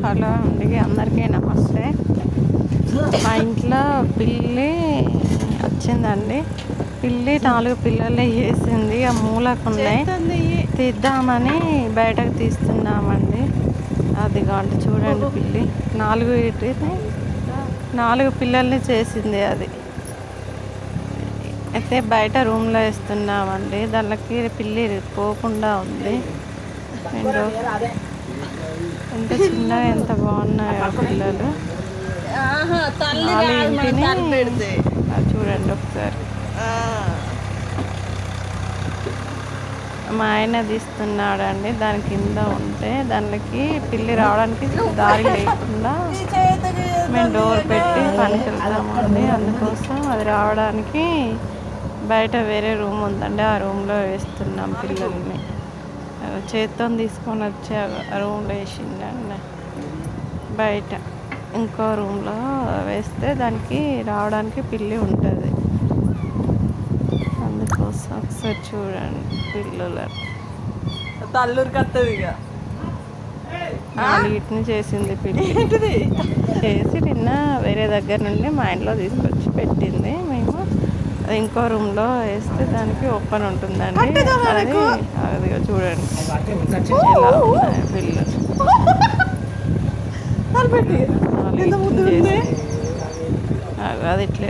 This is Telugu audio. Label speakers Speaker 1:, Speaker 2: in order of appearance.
Speaker 1: హలో అండి, అందరికీ నమస్తే. మా ఇంట్లో పిల్లి వచ్చిందండి. పిల్లి 4 పిల్లలు వేసింది. ఆ మూలకు ఉన్నాయి, తీద్దామని బయటకు తీస్తున్నామండి. అదిగోండి చూడండి, పిల్లి 4 పిల్లల్ని చేసింది. అది అయితే బయట రూమ్లో వేస్తున్నామండి. దానికి పిల్లి పోకుండా ఉంది. ఎంత చిన్నగా ఎంత బాగున్నాయో పిల్లలు. ఇంటిని చూడండి ఒకసారి. మా ఆయన తీస్తున్నాడండి. దాని కింద ఉంటే దానికి పిల్లి రావడానికి దారి లేకుండా మేము డోర్ పెట్టి పనికి వెళ్తామండి. అందుకోసం అది రావడానికి బయట వేరే రూమ్ ఉందండి, ఆ రూమ్లో వేస్తున్నాం పిల్లల్ని. చేత్తో తీసుకొని వచ్చి ఆ రూమ్లో వేసిందండి. బయట ఇంకో రూమ్లో వేస్తే దానికి రావడానికి పిల్లి ఉంటుంది. అందుకోసం ఒకసారి చూడండి పిల్లలు.
Speaker 2: తల్లూరికి వస్తుంది. ఇక
Speaker 1: 4 చేసింది పిల్లి. చేసి నిన్న వేరే దగ్గర నుండి మా ఇంట్లో తీసుకొచ్చి పెట్టింది. మేము ఇంకో రూమ్లో వేస్తే దానికి ఓపెన్ ఉంటుందండి. అది చూడండి ఎలా ఉన్నాయి పిల్లలు. అది ఇట్లే